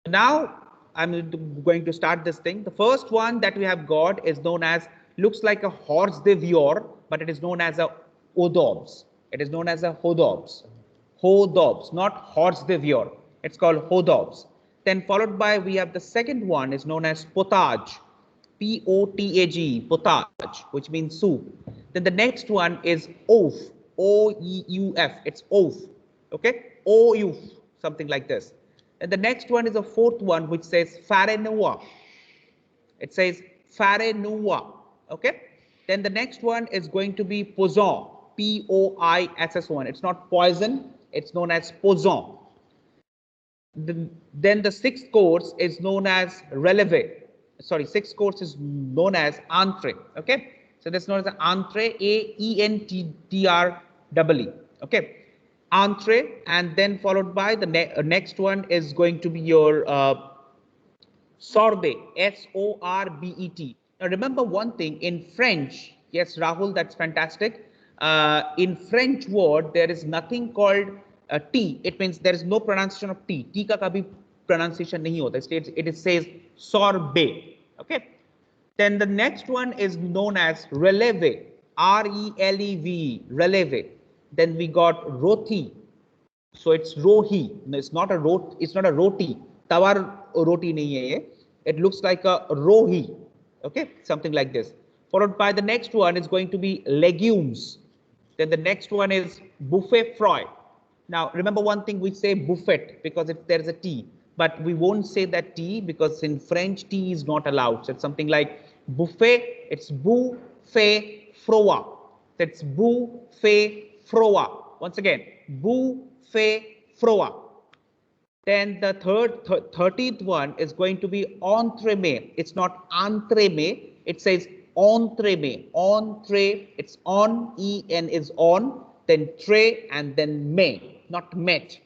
now I'm going to start this thing. The first one that we have got is known as, looks like a horse de vior, but it is known as a hodobs. It is known as a hodobs. Hodobs, not horse de vior. It's called hodobs. Then followed by, we have the second one is known as potage. P-O-T-A-G, potage, which means soup. Then the next one is oaf, O-E-U-F. It's oaf. Okay, O-U, something like this. And the next one is a fourth one, which says farenua. It says farenua. Okay. Then the next one is going to be poison. P-O-I-S-S-O-N. It's not poison. It's known as poison. Then the sixth course is known as releve. Sorry, sixth course is known as entree. Okay. So that's known as an entree, A-E-N-T-R-E-E. Okay. Entree, and then followed by the next one is going to be your sorbet, S-O-R-B-E-T. Now remember one thing in French, yes, Rahul, that's fantastic. In French word, there is nothing called T. It means there is no pronunciation of T. T ka kabhi pronunciation nahi hota. It says sorbet. Okay. Then the next one is known as releve, R-E-L-E-V, releve. Then we got roti. So it's rohi. No, it's not a roti. Tawar roti nahi hai ye. It looks like a rohi. Okay, something like this. Followed by the next one is going to be legumes. Then the next one is buffet froid. Now remember one thing, we say buffet because there is a T, but we won't say that T because in French T is not allowed. So it's something like buffet, it's buffet froid. That's buffet froid. Once again, buffet froid. Then the 13th one is going to be entremet. It's not entremet. It says entremet. Entree. It's on. En is on. Then tray and then may. Not met.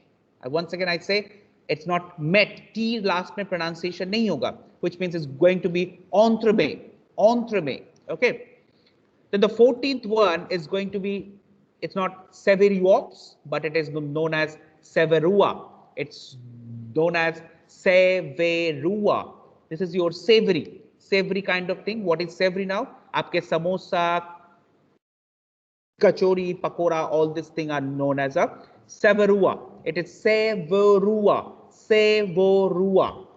Once again, I say it's not met. T last mein pronunciation nahi hoga, which means it's going to be entremet. Entremet. Okay. Then the 14th one is going to be, it's not severiox, but it is known as severua. It's known as severua. This is your savory kind of thing. What is savory now? Aapke samosa, kachori, pakora, all these things are known as a severua. It is severua.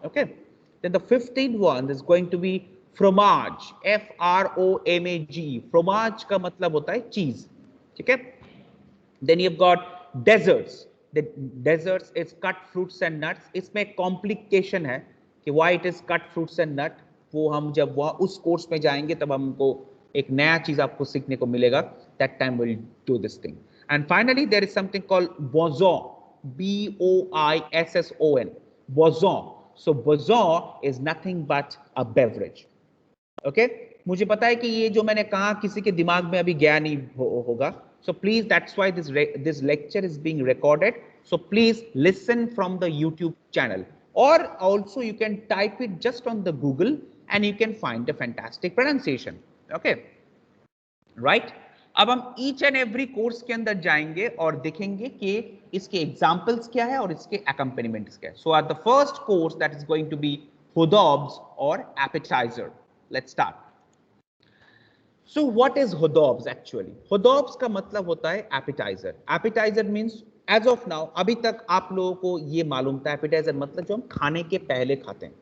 Okay. Then the 15th one is going to be fromage, F-R-O-M-A-G. Fromage का मतलब होता है cheese. ठीक है? Then you've got desserts. The desserts is cut fruits and nuts. इसमें complication है कि why it is cut fruits and nut. वो हम जब वहाँ उस कोर्स में जाएंगे तब हमको एक नया चीज आपको सीखने को मिलेगा. That time we'll do this thing. And finally there is something called boisson, B-O-I-S-S-O-N. Boisson. So boisson is nothing but a beverage. Okay? मुझे पता है कि ये जो मैंने कहा किसी के दिमाग में अभी गया नहीं होगा. So please, that's why this lecture is being recorded. So please listen from the YouTube channel, or also you can type it just on the Google and you can find a fantastic pronunciation. Okay, right? अब हम each and every course के अंदर जाएंगे और देखेंगे कि इसके examples क्या है और इसके accompaniments क्या है. So at the first course that is going to be hodobs or appetizer. Let's start. So what is hodobs actually? Hodobs का मतलब होता है appetizer. Appetizer means as of now, अभी तक आप लोगों को ये मालूम था appetizer मतलब जो हम खाने के पहले खाते हैं.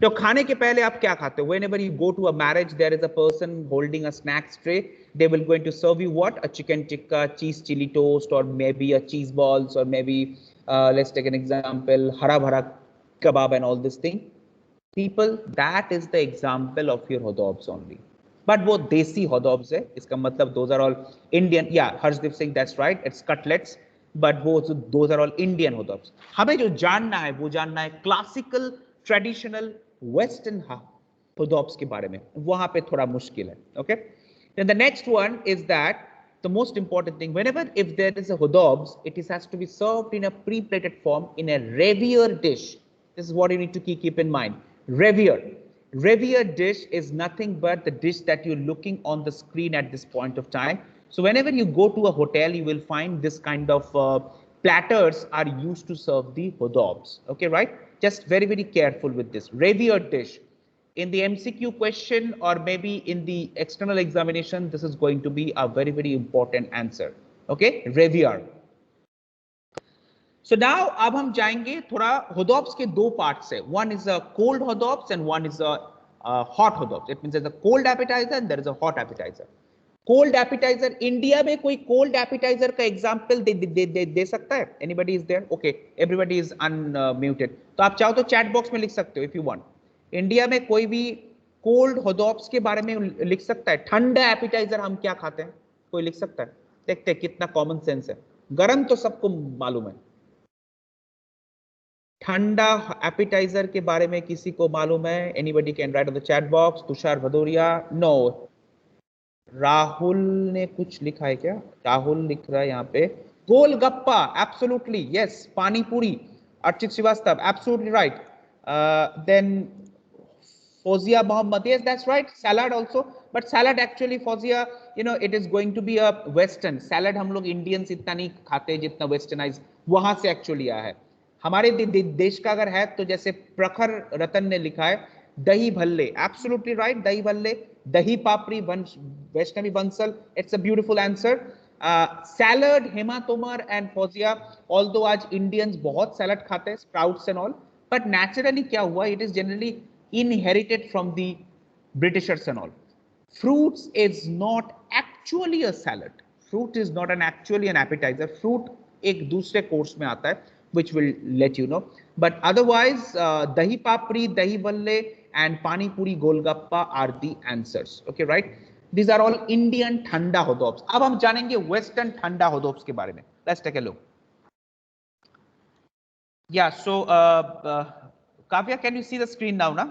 तो खाने के पहले आप क्या खाते हो? Whenever you go to a marriage, there is a person holding a snacks tray. They will going to serve you what? A chicken tikka, cheese chili toast, or maybe a cheese balls, or maybe let's take an example, hara bhara kebab and all this thing. People, that is the example of your hodobs only. But वो देसी hodobs है. इसका मतलब those are all Indian. Yeah, Harshdev Singh, that's right. It's cutlets. But those are all Indian hodobs. हमें जो जानना है वो जानना है classical, traditional, western hodobs के बारे में. वहाँ पे थोड़ा मुश्किल है. Okay. Then the next one is that the most important thing, whenever if there is a hodobs, it has to be served in a pre-plated form in a revier dish. This is what you need to keep in mind. Revier. Revier dish is nothing but the dish that you're looking on the screen at this point of time. So whenever you go to a hotel, you will find this kind of platters are used to serve the hodobs. Okay, right? Just very, very careful with this. Revered dish. In the MCQ question or maybe in the external examination, this is going to be a very, very important answer. Okay, revere. So now अब हम जाएंगे थोड़ा hodobs के दो parts से. One is a cold hodobs and one is a hot hodobs. It means there's a cold appetizer and there is a hot appetizer. Cold appetizer, India में कोई cold appetizer का एग्जांपल दे सकता है? Anybody is there? Okay, everybody is unmuted. तो आप चाहो तो चैट बॉक्स में लिख सकते हो इफ यू वांट. इंडिया में कोई भी कोल्ड hodobs के बारे में लिख सकता है? ठंडा एपिटाइजर हम क्या खाते हैं? कोई लिख सकता है? देखते हैं कितना कॉमन सेंस है. गरम तो सबको मालूम है. ठंडा एपिटाइजर के बारे में किसी को मालूम है? Anybody can write on the chat box. Tushar Bhadauria, no. Rahul ने कुछ लिखा है क्या? राहुल लिख रहा है यहाँ पे golgappa. Absolutely yes. Pani puri. Archit Srivastava, absolutely right. Then Fozia Mohammed, yes, that's right. Salad also, but salad actually, Fozia, you know, it is going to be a Western salad. हम लोग Indians इतना नहीं खाते जितना Westernized वहां से actually आया है. हमारे देश का अगर है तो जैसे प्रखर रतन ने लिखा है दही भल्ले. Absolutely right. Dahi bhalle, dahi papdi, Vaishnavi Bansal. It's a beautiful answer. Salad, Hema Tomar and Fauzia. Although आज इंडियंस बहुत सैलड खाते हैं, sprouts and all, but naturally क्या हुआ, it is generally inherited from the Britishers and all. Fruits is not actually a salad. Fruit is not actually an appetizer. Fruit एक दूसरे course में आता है, which will let you know. But otherwise, dahi papri, dahi balle, and pani puri golgappa are the answers. Okay, right? These are all Indian ठंडा hodobs. अब हम जानेंगे Western ठंडा hodobs के बारे में. Let's take a look. Yeah. So, Kavya, can you see the screen now, na?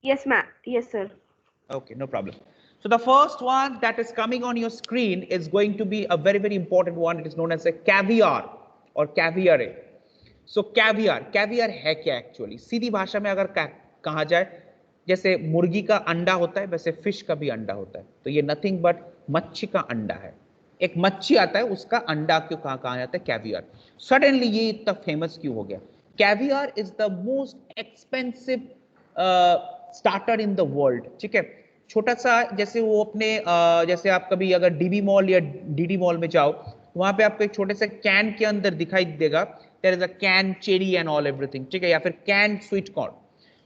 Yes, ma'am. Yes, sir. Okay, no problem. So the first one that is coming on your screen is going to be a very, very important one. It is known as a caviar or caviare. So caviar है क्या actually? सीधी भाषा में अगर कहा जाए, जैसे मुर्गी का अंडा होता है वैसे फिश का भी अंडा होता है. तो ये नथिंग बट मच्छी का अंडा है. एक मच्छी आता है, उसका अंडा क्यों कहा जाता है? कैवियर. सडनली ये इतना फेमस क्यों हो गया? Caviar is the most expensive starter in the world. ठीक है, छोटा सा, जैसे वो अपने जैसे आप कभी अगर डीबी मॉल या डीडी मॉल में जाओ, वहां पे आपको एक छोटे से कैन के अंदर दिखाई देगा, there is a can cherry and all everything. ठीक है, या फिर कैन स्वीट कॉर्न.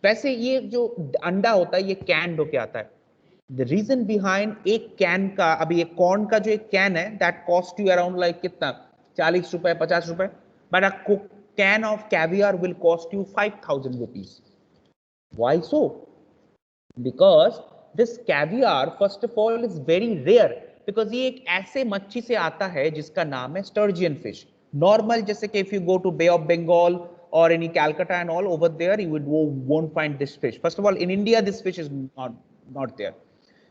वैसे ये जो अंडा होता है ये कैन होके आता है. द रीजन बिहाइंड, एक कैन का, अभी एक कॉर्न का जो एक कैन है, that cost you around like कितना, 40 रुपए 50 रुपए. But a can of caviar will cost you 5000 rupees. Why so? Because this caviar first of all is very rare, because ये एक ऐसे मच्छी से आता है जिसका नाम है sturgeon fish. Normal, जैसे कि if you go to Bay of Bengal or any Calcutta and all, over there you won't find this fish. First of all, in India this fish is not there.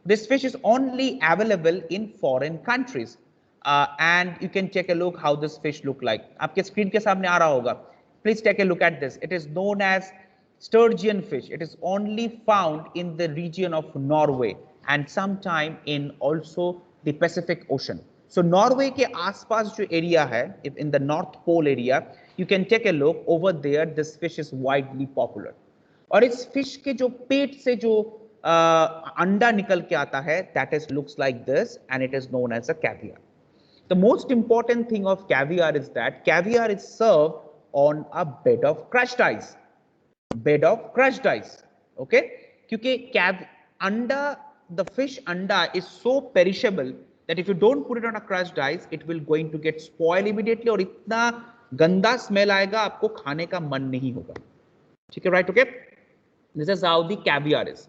This fish is only available in foreign countries, and you can take a look how this fish look like. आपके screen के सामने आ रहा होगा. Please take a look at this. It is known as sturgeon fish. It is only found in the region of Norway and sometime in also the Pacific Ocean. So Norway के आसपास जो area है, in the North Pole area, you can take a look over there. This fish is widely popular. और इस fish के जो पेट से जो अंडा निकल के आता है, that is looks like this, and it is known as a caviar. The most important thing of caviar is that caviar is served on a bed of crushed ice. Bed of crushed ice. Okay, क्योंकि अंडा, the fish anda is so perishable that if you don't put it on a crushed ice, it will going to get spoil immediately, और इतना गंदा smell आएगा, आपको खाने का मन नहीं होगा. ठीक है, right? Okay, this is how the caviar is.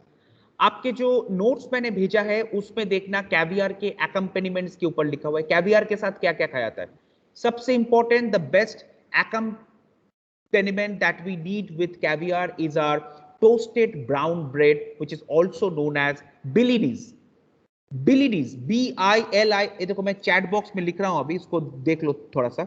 आपके जो नोट्स मैंने भेजा है उसमें देखना कैवियर के अकम्पेनिमेंट्स के ऊपर लिखा हुआ है कैवियर के साथ क्या क्या खाया जाता है. सबसे important, the best accompaniment that we need with caviar is our toasted brown bread, which is also known as Billini's. Billini's, B-I-L-I. ये देखो मैं चैट बॉक्स में लिख रहा हूं अभी, इसको देख लो थोड़ा सा.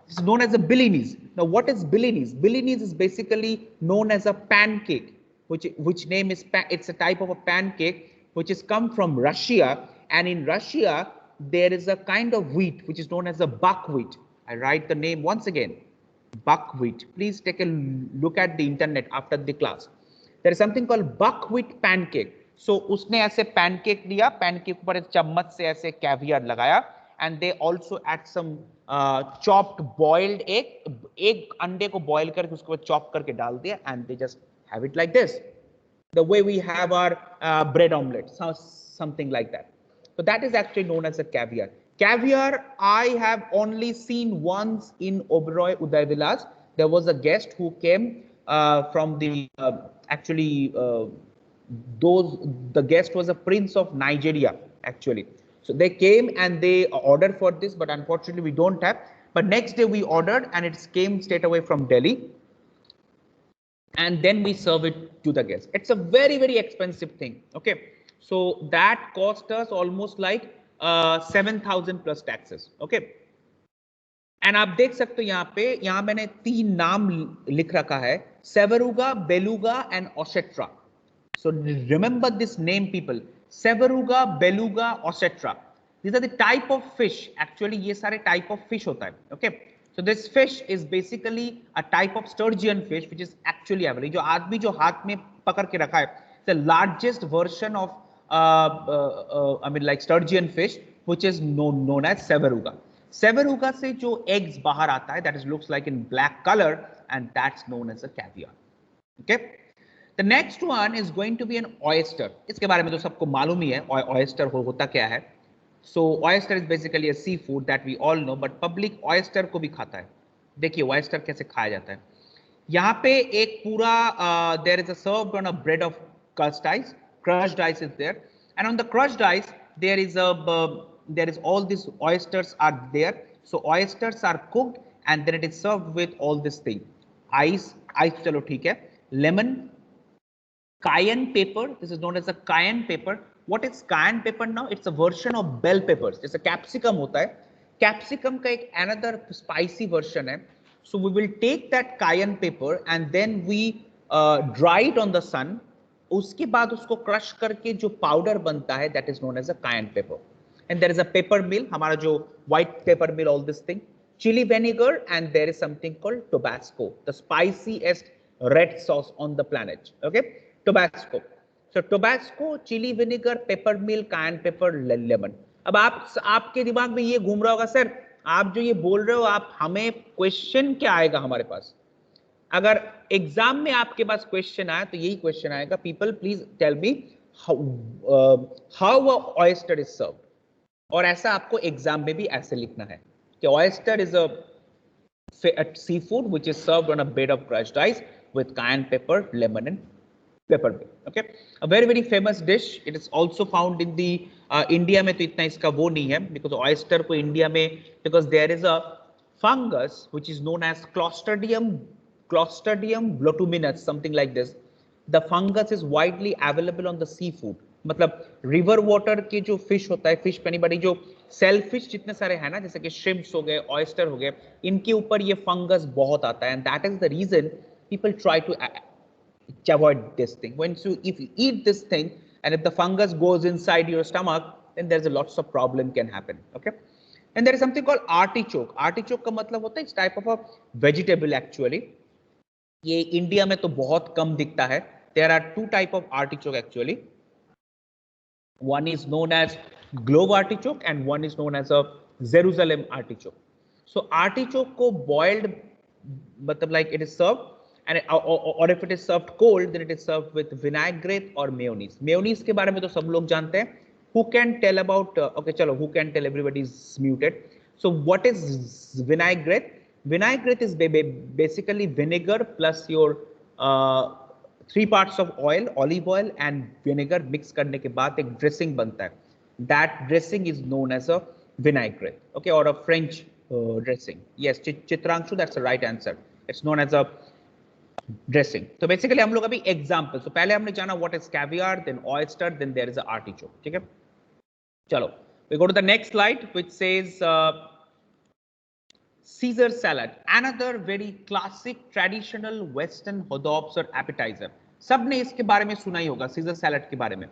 This is known as a Billini's. Now what is Billini's? Billini's is basically known as a pancake, which name is, it's a type of a pancake which is come from Russia, and in Russia there is a kind of wheat which is known as a buckwheat. I write the name once again, buckwheat. Please take a look at the internet after the class. There is something called buckwheat pancake. So उसने ऐसे pancake लिया, pancake ऊपर एक चम्मच से ऐसे caviar लगाया, and they also add some chopped boiled egg. एक अंडे को boil करके उसको chop करके डाल दिया, and they just have it like this. The way we have our bread omelette, something like that. So that is actually known as a caviar. Caviar, I have only seen once in Oberoi Udaivilas. There was a guest who came from the the guest was a prince of Nigeria actually. So they came and they ordered for this, but unfortunately we don't have. But next day we ordered and it came straight away from Delhi. And then we serve it to the guests. It's a very, very expensive thing. Okay. So that cost us almost like 7,000 plus taxes. Okay. And आप देख सकते हो यहाँ पे, यहाँ मैंने 3 नाम लिख रखा है, Sevruga, Beluga and Osetra. So remember this name, people. Sevruga, Beluga, Osetra. These are the type of fish. Actually, ये सारे type of fish होता है. Okay. So this fish is basically a type of sturgeon fish which is actually available. जो आदमी जो हाथ में पकड़ के रखा है, the largest version of I mean like sturgeon fish which is known as Sevruga. Sevruga से जो eggs बाहर आता है, that is looks like in black color, and that's known as a caviar. Okay. The next one is going to be an oyster. इसके बारे में तो सबको मालूम ही है oyster होता क्या है. So oyster is basically a seafood that we all know, but public oyster को भी खाता है. देखिए oyster कैसे खाया जाता है. यहाँ पे एक पूरा there is a served on a bread of crushed ice is there, and on the crushed ice there is all these oysters are there. So oysters are cooked and then it is served with all this thing. Ice चलो ठीक है. Lemon, cayenne pepper. This is known as a cayenne pepper. What is cayenne pepper now? It's a version of bell peppers. जैसे capsicum होता है. Capsicum का एक another spicy version है. So we will take that cayenne pepper and then we dry it on the sun. उसके बाद उसको crush करके जो powder बनता है, that is known as a cayenne pepper. And there is a pepper mill. हमारा जो white pepper mill, all this thing. Chili vinegar, and there is something called Tabasco, the spiciest red sauce on the planet. Okay, Tabasco. So Tabasco, chili vinegar, pepper mill, cayenne pepper, lemon. अब आपके दिमाग में ये घूम रहा होगा, sir आप जो ये बोल रहे हो, आप हमें क्वेश्चन क्या आएगा हमारे पास? अगर एग्जाम में आपके पास क्वेश्चन आया तो यही क्वेश्चन आएगा, people please tell me how a oyster is served. और ऐसा आपको एग्जाम में भी ऐसे लिखना है कि oyster is a seafood which is served on a bed of crushed ice with cayenne pepper, lemon and pepper. Okay, a very very famous dish. It is also found in the India में तो इतना इसका वो नहीं है, because oyster को India में, because there is a fungus which is known as Clostridium botulinus, something like this. The fungus is widely available on the seafood. मतलब रिवर वाटर के जो फिश होता है, फिश पे बड़ी जो सेलफिश जितने सारे हैं ना, जैसे कि श्रिम्प्स हो गए, ऑयस्टर हो गए, इनके ऊपर ये फंगस बहुत आता है, and that is the reason people try to avoid this thing. If you eat this thing and if the fungus goes inside your stomach, then there's a lots of problem can happen. Okay, and there is something called artichoke. Artichoke का मतलब होता है इस type of a vegetable actually. ये India में तो बहुत कम दिखता है. There are 2 type of artichoke actually. One is known as Glove artichoke and one is known as a Jerusalem artichoke. So artichoke को boiled, मतलब like it is served, and or if it is served cold, then it is served with vinaigrette or mayonnaise. Mayonnaise के बारे में तो सब लोग जानते हैं. Who can tell about? Okay, चलो, who can tell? Everybody is muted. So what is vinaigrette? Vinaigrette is basically vinegar plus your 3 parts of oil, olive oil and vinegar mix करने के बाद एक dressing बनता है. That dressing is known as a vinaigrette. Okay, or a French dressing. Yes, Chitrangshu, that's the right answer. It's known as a dressing. So basically हम लोग अभी example. So पहले हमने जाना what is caviar, then oyster, then there is a artichoke. ठीक है? चलो, we go to the next slide which says Caesar salad, another very classic traditional Western hors d'oeuvres or appetizer. सबने इसके बारे में सुना ही होगा, Caesar salad के बारे में.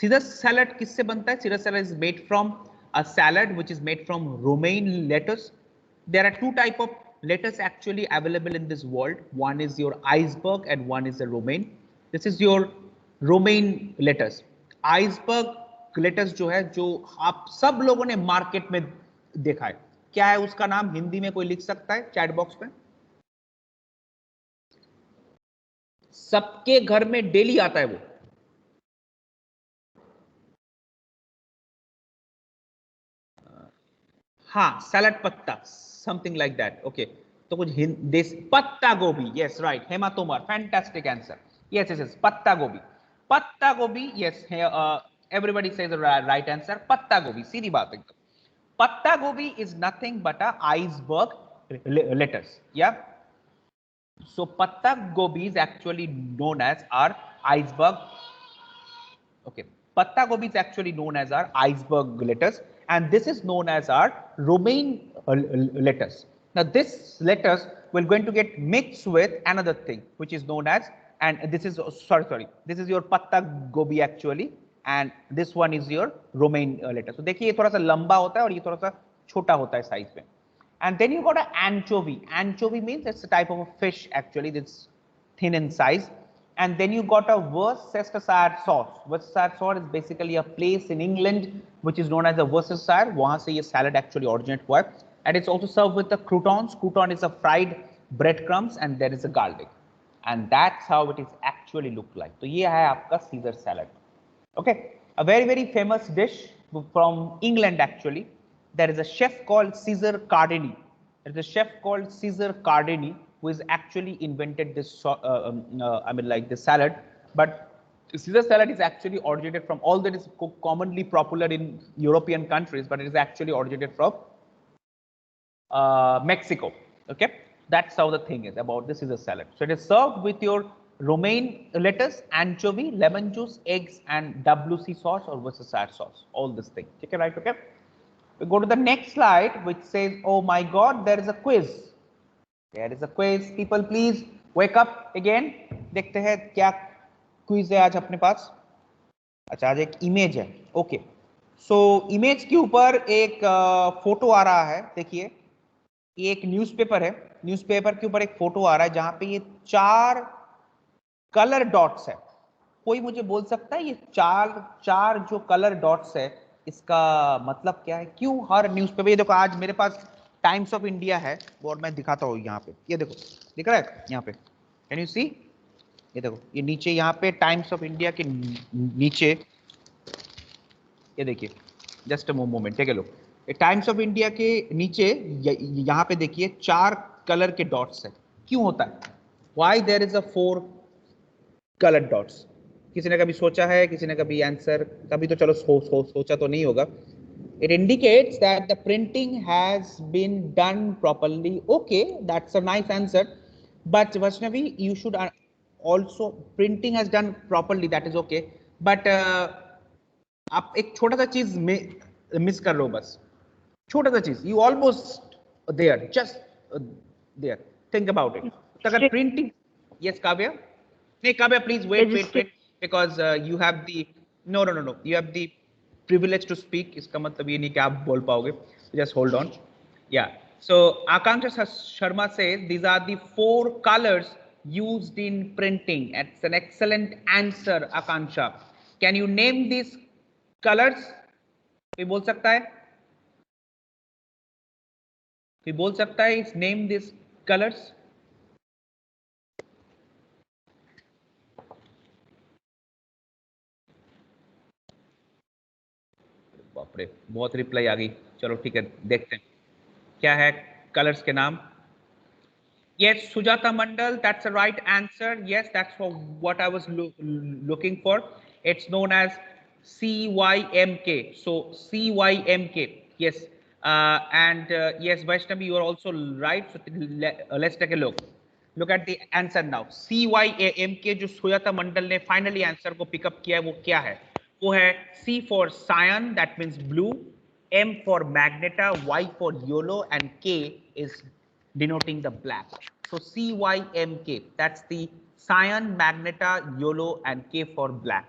Caesar salad किससे बनता है? Caesar salad is made from a salad which is made from romaine lettuce. There are two type of lettuce actually available in this world. One is your iceberg and one is the romaine. This is your romaine lettuce. Iceberg lettuce जो है, जो आप सब लोगों ने market में देखा है, क्या है उसका नाम? हिंदी में कोई लिख सकता है चैट बॉक्स में? सबके घर में डेली आता है वो। हाँ, सैलड पत्ता, समथिंग लाइक दैट। ओके, तो कुछ देश पत्ता गोभी, yes right, Hema Tomar, fantastic answer, yes yes yes, patta gobhi, patta गोभी, yes, everybody says right answer, patta gobhi, सीधी बात एकदम। Patta gobhi is nothing but a iceberg lettuce, yeah so patta gobi is actually known as our iceberg. Okay, patta gobi is actually known as our iceberg lettuce, and this is known as our romaine lettuce. Now this lettuce will going to get mixed with another thing which is known as, and this is sorry, this is your patta gobi actually, and this one is your romaine lettuce. So देखिए ये थोड़ा सा लंबा होता है और ये थोड़ा सा छोटा होता है साइज में. And then you got an anchovy. Anchovy means it's a type of a fish actually that's thin in size. And then you got a Worcestershire sauce. Worcestershire sauce is basically a place in England which is known as the Worcestershire. वहाँ से ये salad actually originate हुआ है. And it's also served with the croutons. Crouton is a fried breadcrumbs and there is a garlic. And that's how it is actually look like. तो ये है आपका Caesar salad. Okay, a very famous dish from England actually. There is a chef called Caesar Cardini. There is a chef called Caesar Cardini who has actually invented this, like this salad. But Caesar salad is actually originated from, all that is commonly popular in European countries, but it is actually originated from Mexico. Okay, that's how the thing is about the Caesar salad. So it is served with your romaine lettuce, anchovy, lemon juice, eggs, and WC sauce or Worcestershire sauce. All this thing. Okay, right? Okay. We go to the next slide, which says, oh my God, there is a quiz. There is a quiz. People, please wake up again. देखते हैं क्या quiz है आज अपने पास. अच्छा, आज एक image है. ओके, सो इमेज के ऊपर एक फोटो आ रहा है. देखिए, ये एक न्यूज़पेपर है. न्यूज़पेपर के ऊपर एक फोटो आ रहा है जहां पे ये 4 कलर डॉट्स है. कोई मुझे बोल सकता है ये चार जो कलर डॉट्स है इसका मतलब क्या है? क्यों हर न्यूज़पेपर, ये देखो आज मेरे पास टाइम्स ऑफ इंडिया है और मैं दिखाता हूँ यहाँ पे. ये देखो, दिख रहा है यहाँ पे? Can you see? ये देखो, ये नीचे यहाँ पे टाइम्स ऑफ इंडिया के नीचे, ये देखिए, just a moment, take a look. ये टाइम्स ऑफ इंडिया के नीचे यहाँ पे देखिए 4 कलर के डॉट्स है. क्यों होता है? Why there is a 4 colour dots? किसी ने कभी सोचा है? किसी ने कभी आंसर? कभी तो चलो सोचा तो नहीं होगा. It indicates that the printing has been done properly. Okay, that's a nice answer. But Vaishnavi, you should also, printing has done properly, that is okay. But आप एक छोटा सा चीज मिस कर रहे हो बस. छोटा सा चीज, you almost there, just there. Think about it. अगर printing, yes Kavya? Hey Kavya, please wait, because you have the, no, you have the privilege to speak. इसका मतलब ये नहीं कि आप बोल पाओगे. Just hold on. Yeah. So Akanksha Sharma says these are the 4 colors used in printing. It's an excellent answer, Akanksha. Can you name these colors? कोई बोल सकता है? कोई बोल सकता है? Name these colors. बाप रे, बहुत रिप्लाई आ गई. चलो ठीक है, देखते हैं क्या है कलर्स के नाम. Yes, Sujata Mandal, that's the right answer. Yes, that's for what I was looking for. It's known as CYMK. So CYMK, yes. And yes, Vaishnavi, you are also right. So let's take a look. Look at the answer now. CYMK जो सुजाता मंडल ने finally answer को pickup किया है वो क्या है? वो है C for cyan, that means blue, M for magneta, Y for yellow, and K is denoting the black. So CYMK, that's the cyan, magneta, yellow, and K for black.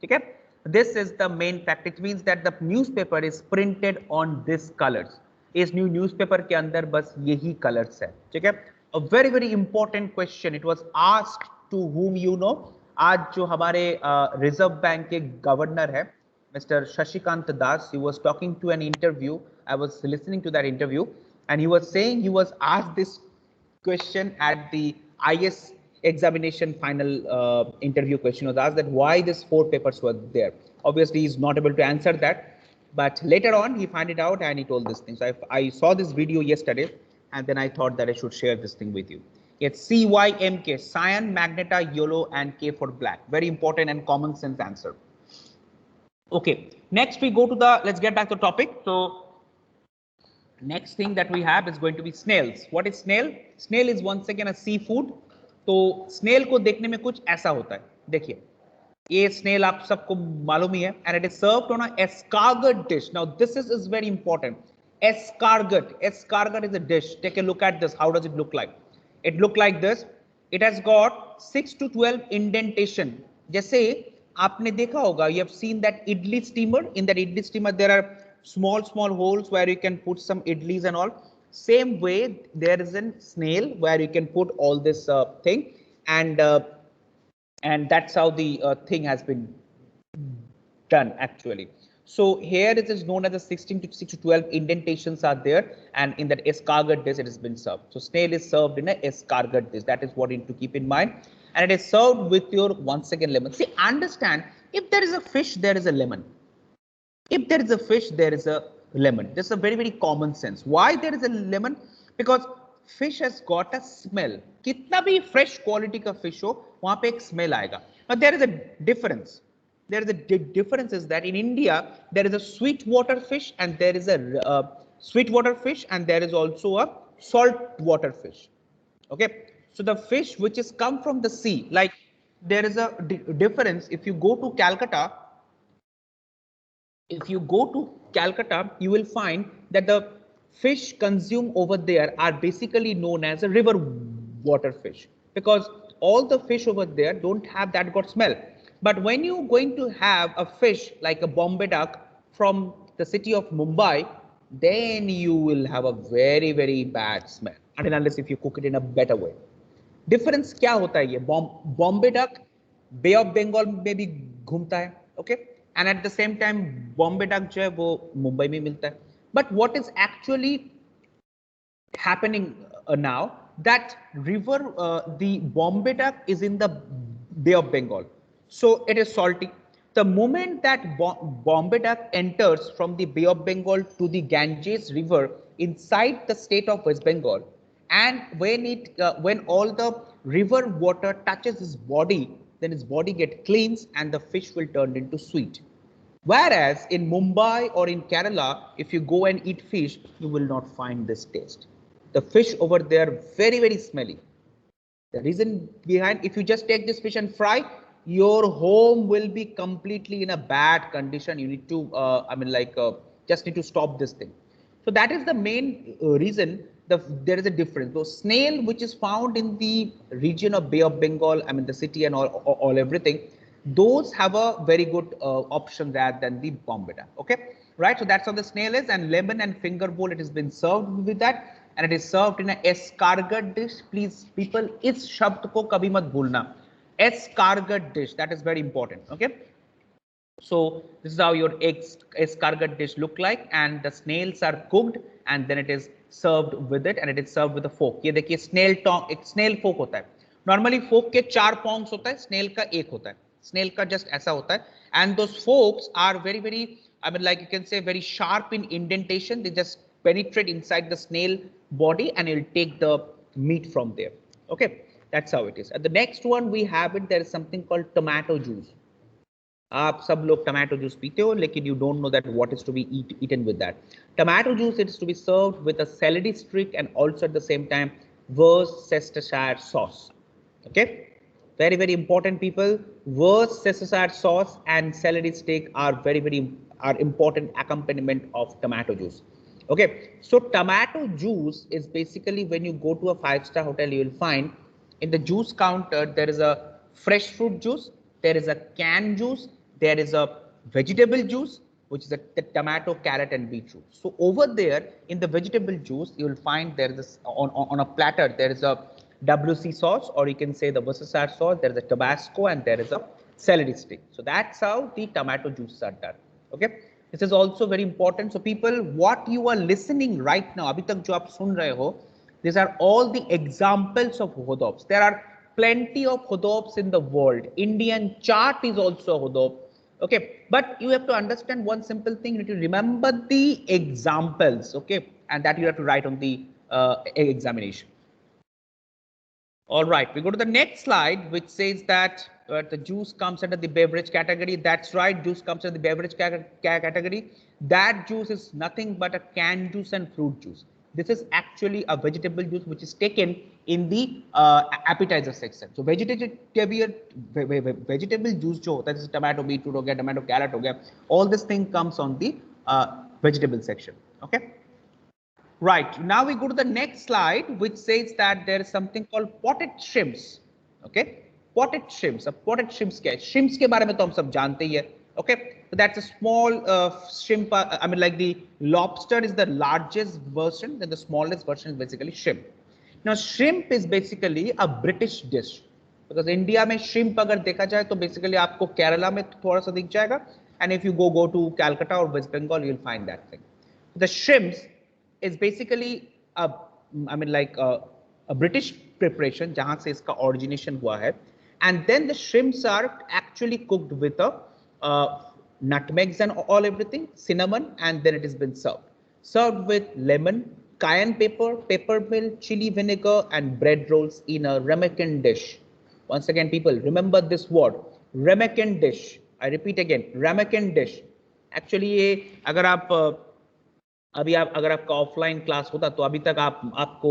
ठीक है? This is the main fact. It means that the newspaper is printed on this colors. इस newspaper के अंदर बस यही colors है, ठीक है? A very very important question. It was asked to whom you know. आज जो हमारे रिजर्व बैंक के गवर्नर है, Mr. Shashikant Das, he was talking to an interview. I was listening to that interview, and he was saying he was asked this question at the IS examination final interview question. Was asked that why these 4 papers were there. Obviously, he's not able to answer that, but later on he found it out and he told this thing. So I saw this video yesterday, and then I thought that I should share this thing with you. It's CYMK, cyan, magenta, yellow, and K for black. Very important and common sense answer. Okay, next we go to the, let's get back to the topic. So next thing that we have is going to be snails. What is snail? Snail is once again a seafood. तो snail को देखने में कुछ ऐसा होता है, देखिए ये snail आप सबको मालूम ही है, and it is served on a escargot dish. Now this is very important. Escargot is a dish. Take a look at this. How does it look like? It look like this. It has got 6 to 12 indentation. जैसे आपने देखा होगा, you have seen that idli steamer. In that idli steamer there are small holes where you can put some idlis and all. Same way there is a snail where you can put all this thing, and that's how the thing has been done actually. So here it is known as the 16 to 6 to 12 indentations are there, and in that escargot dish it has been served. So snail is served in an escargot dish. That is what you need to keep in mind, and it is served with your once again lemon. See, understand, if there is a fish, there is a lemon. If there is a fish, there is a lemon. This is a very very common sense. Why there is a lemon? Because fish has got a smell. कितना भी fresh quality का fish हो, वहाँ पे एक smell आएगा. But there is a difference. There is a difference is that in India there is a sweet water fish and there is a sweet water fish, and there is also a salt water fish. Okay, so the fish which is come from the sea, like there is a difference. If you go to Calcutta, you will find that the fish consumed over there are basically known as a river water fish, because all the fish over there don't have that got smell. But when you're going to have a fish like a Bombay duck from the city of Mumbai, then you will have a very very bad smell, unless if you cook it in a better way. Difference क्या होता है? ये Bombay duck Bay of Bengal में भी घूमता है, okay, and at the same time Bombay duck जो है वो मुंबई में मिलता है. But what is actually happening now, that river, the Bombay duck is in the Bay of Bengal, so it is salty. The moment that Bombay duck enters from the Bay of Bengal to the Ganges river inside the state of West Bengal, and when all the river water touches his body, then his body get cleansed and the fish will turn into sweet. Whereas in Mumbai or in Kerala, if you go and eat fish, you will not find this taste. The fish over there very very smelly. The reason behind, if you just take this fish and fry, your home will be completely in a bad condition. You need to just need to stop this thing. So that is the main reason there is a difference. So snail which is found in the region of Bay of Bengal, the city and all everything, those have a very good option rather than the Bombay duck. Okay, right? So that's how the snail is, and lemon and finger bowl, it has been served with that, and it is served in an escargot dish. Please people, is shabd ko kabhi mat bhulna. Escargot dish, that is very important. Okay, so this is how your escargot dish look like, and the snails are cooked and then it is served with it, and it is served with a fork. ये देखिए snail tongue, एक snail fork होता है. Normally fork के 4 prongs होता है, snail का 1 होता है. Snail का just ऐसा होता है, and those forks are very very, like you can say very sharp in indentation. They just penetrate inside the snail body and you'll take the meat from there. Okay, that's how it is. And the next one we have it, there is something called tomato juice. आप सब लोग tomato juice पीते हो, लेकिन you don't know that what is to be eaten with that. Tomato juice, it is to be served with a celery stick and also at the same time Worcestershire sauce. Okay, very very important people. Worcestershire sauce and celery stick are very important accompaniment of tomato juice. Okay, so tomato juice is basically when you go to a 5-star hotel, you will find in the juice counter there is a fresh fruit juice, there is a canned juice, there is a vegetable juice, which is the tomato, carrot, and beetroot. So over there in the vegetable juice, you will find there is this, on a platter, there is a WC sauce, or you can say the Worcestershire sauce, there is a Tabasco, and there is a celery stick. So that's how the tomato juices are done. Okay. This is also very important. So people, what you are listening right now, abhi tak jo aap sun rahe ho, these are all the examples of hodobs. There are plenty of hodobs in the world. Indian chart is also a hodob. Okay, but you have to understand one simple thing. You need to remember the examples. Okay, and that you have to write on the examination. All right, we go to the next slide, which says that the juice comes under the beverage category. That's right, juice comes under the beverage category. That juice is nothing but a canned juice and fruit juice. This is actually a vegetable juice which is taken in the appetizer section. So vegetable juice jo hota hai, jैसे tomato, beetroot ho gaya, tomato, carrot ho gaya, all this thing comes on the vegetable section. Okay. Right, now we go to the next slide, which says that there is something called potted shrimps. Okay, potted shrimps. अब potted shrimps क्या है? Shrimps के बारे में तो हम सब जानते ही है. Okay, so that's a small shrimp. I mean, like the lobster is the largest version, then the smallest version is basically shrimp. Now, shrimp is basically a British dish. Because India में shrimp अगर देखा जाए तो basically आपको केरला में थोड़ा सा दिख जाएगा, and if you go to Calcutta or West Bengal, you'll find that thing. The shrimps is basically a, I mean, like a British preparation जहाँ से इसका origination हुआ है, and then the shrimps are actually cooked with a nutmegs and all everything, cinnamon, and then it has been served with lemon, cayenne pepper, peppermill, chili vinegar, and bread rolls in a ramekin dish. Once again, people, remember this word, ramekin dish. I repeat again, ramekin dish. Actually, ये अगर आप अभी आप अगर आपका offline class होता तो अभी तक आपको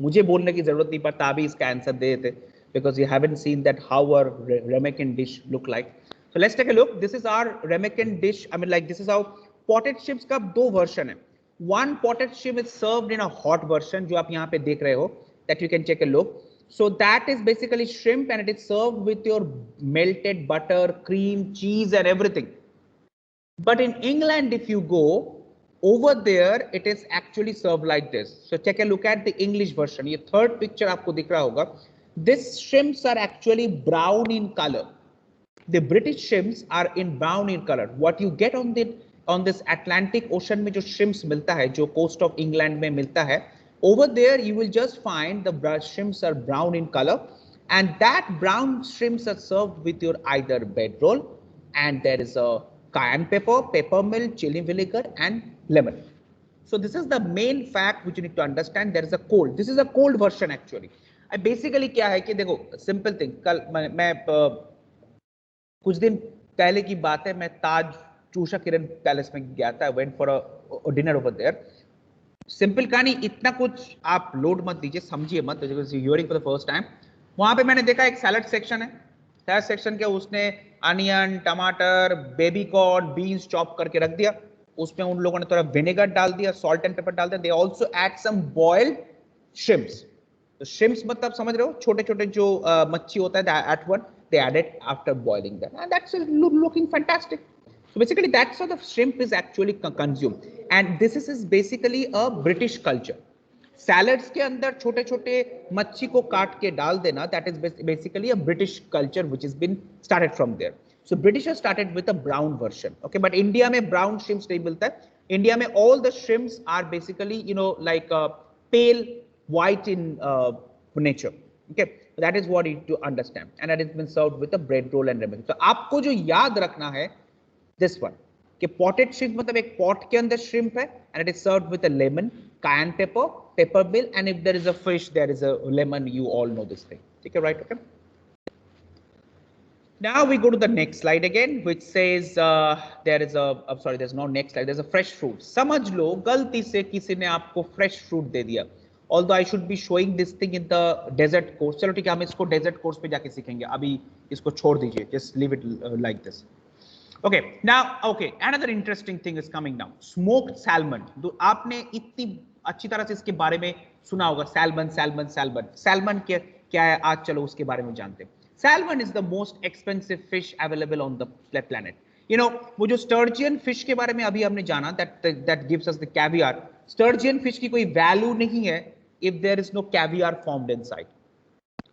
मुझे बोलने की जरूरत नहीं पड़ता, अभी इसका आंसर दे देते, because you haven't seen that how a ramekin dish look like. So let's take a look. This is our ramekin dish. I mean, like this is how potted shrimps का दो वर्जन है. One potted shrimp is served in a hot version जो आप यहाँ पे देख रहे हो, that you can take a look. So that is basically shrimp and it is served with your melted butter, cream, cheese, and everything. But in England, if you go, over there, it is actually served like this. So take a look at the English version. ये third picture आपको दिख रहा होगा. These shrimps are actually brown in color. The British shrimps are in brown in color. What you get on this Atlantic Ocean में जो shrimps मिलता है, जो coast of England में मिलता है, over there you will just find the shrimps are brown in color, and that brown shrimps are served with your either bread roll, and there is a cayenne pepper, peppermill, chili vinegar, and lemon. So this is the main fact which you need to understand. There is a cold. This is a cold version actually. Basically क्या है कि देखो simple thing. कल मैं कुछ दिन पहले की बात है, मैं ताज चूषा किरण पैलेस में गया था. I went for a dinner over there. Simple कहानी, इतना कुछ आप लोड मत दीजिए, समझिए मत, यूरिंग फॉर द फर्स्ट टाइम. वहां पे मैंने देखा एक सैलड सेक्शन है. सैलड सेक्शन के उसने अनियन, टमाटर, बेबी कॉर्न, बीन्स चॉप करके रख दिया. उसमें उन लोगों ने थोड़ा विनेगर डाल दिया, सॉल्ट एंड पेपर डाल दिया. They also add some boiled shrimps. तो श्रिम्प्स मतलब समझ रहे हो, छोटे छोटे जो मच्छी होता है, at one they added after boiling them, and that's looking fantastic. So basically that's how the shrimp is actually consumed, and this is basically a British culture. Salads के अंदर छोटे छोटे मच्छी को काट के डाल देना, that is basically a British culture which has been started from there. So British has started with a brown version, okay, but India में brown shrimps नहीं मिलता है. India में all the shrimps are basically, you know, like pale white in nature, okay. That is what you need to understand, and that has been served with a bread roll and ramen. So आपको जो याद रखना है this one, कि potted shrimp मतलब एक pot के अंदर shrimp है, and it is served with a lemon, cayenne pepper, peppermill, and if there is a fish, there is a lemon. You all know this thing. Okay, right? Okay. Now we go to the next slide again, which says there is a. Sorry, there's no next slide. There's a fresh fruit. समझ लो गलती से किसी ने आपको fresh fruit दे दिया. Although I should be showing this thing in the desert course. चलो ठीक है, हम इसको desert course पे जाके सीखेंगे. अभी इसको छोड़ दीजिए. Just leave it like this. Okay. Now, okay. Another interesting thing is coming now. Smoked salmon. तो आपने इतनी अच्छी तरह से इसके बारे में सुना होगा. Salmon. Salmon क्या है? आज चलो उसके बारे में जानते हैं. Salmon is the most expensive fish available on the planet. You know, वो जो स्टर्जियन फिश के बारे में अभी हमने जाना, that gives us the caviar. Sturgeon fish की कोई वैल्यू नहीं है if there is no caviar formed inside.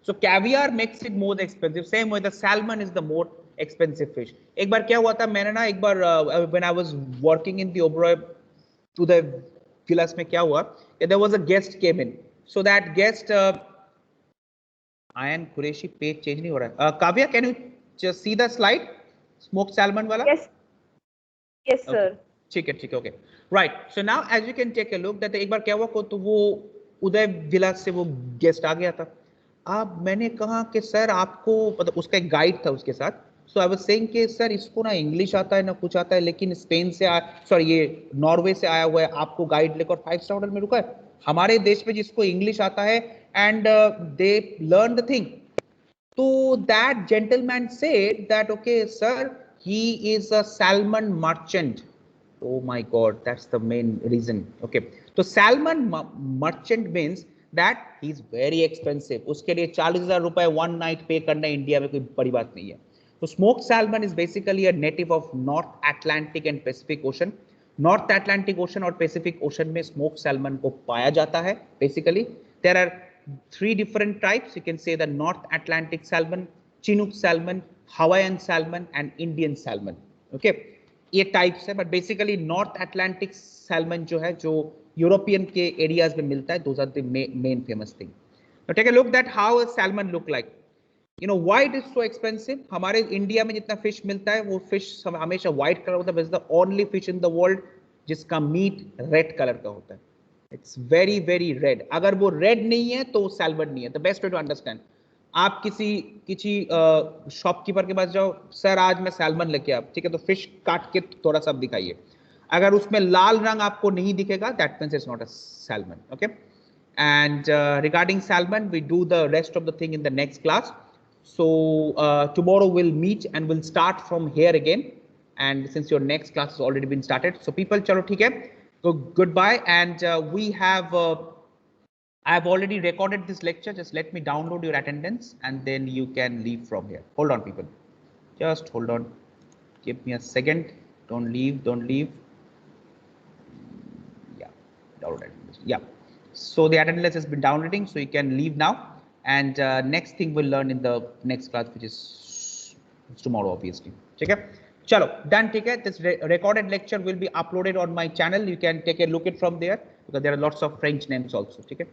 So caviar makes it more expensive. Same way the salmon is the more expensive fish. एक बार क्या हुआ था, मैंने ना एक बार when I was working in the Oberoi to the villas में क्या हुआ, there was a guest came in. So that guest Ayan Qureshi page change नहीं हो रहा है. Kavya, can you just see the slide? Smoked salmon वाला? Yes. Yes, sir. ठीक है, okay. Right, so now as you can take a look that एक बार क्या हुआ को, तो वो उदय विला से वो गेस्ट आ गया था. अब मैंने कहा कि सर आपको, मतलब उसका एक गाइड था उसके साथ. सो आई वाज सेइंग कि सर इसको ना इंग्लिश आता है ना कुछ आता है, लेकिन स्पेन से सॉरी ये नॉर्वे से आया हुआ है, आपको गाइड लेकर 5 स्टार होटल में रुका है. हमारे देश में जिसको इंग्लिश आता है and they learn the thing. तो that gentleman said that okay sir, he is a salmon merchant. Oh my god, that's the main reason. Okay, so salmon merchant means that he is very expensive. उसके लिए 40,000 रुपए one night पे करना India में कोई बड़ी बात नहीं है. तो smoked salmon is basically a native of North Atlantic and Pacific Ocean. North Atlantic Ocean और पैसिफिक ओशन में स्मोक्ड सैल्मन को पाया जाता है. Basically there are 3 different types. You can say the North Atlantic salmon, Chinook salmon, Hawaiian salmon and Indian salmon. Okay, ये types है, but basically North Atlantic salmon जो है, जो यूरोपियन के एरियाज में मिलता है, those are the main famous thing. Now take a look that how a salmon look like. You know why it is so expensive. हमारे India में जितना फिश मिलता है वो फिश हमेशा व्हाइट कलर होता है. It's the only fish in the world जिसका मीट रेड कलर का होता है. It's very very red. अगर वो रेड नहीं है तो सैल्मन नहीं है. The best way to understand, आप किसी शॉपकीपर के पास जाओ, सर आज मैं सैल्मन लेके आप, ठीक है, तो फिश काट के थोड़ा सा दिखाइए. अगर उसमें लाल रंग आपको नहीं दिखेगा, that means it's not a salmon. Okay, and regarding salmon we do the rest of the thing in the next class. So tomorrow we'll meet and we'll start from here again, and since your next class has already been started, so people chalo theek hai, so goodbye. And we have I have already recorded this lecture. Just let me download your attendance and then you can leave from here. Hold on people, just hold on, give me a second. Don't leave. Yeah, download attendance. Yeah, so the attendance has been downloading, so you can leave now. And next thing we'll learn in the next class, which is tomorrow, obviously. ठीक है, चलो done. ठीक है, this recorded lecture will be uploaded on my channel. You can take a look at from there because there are lots of French names also. ठीक है.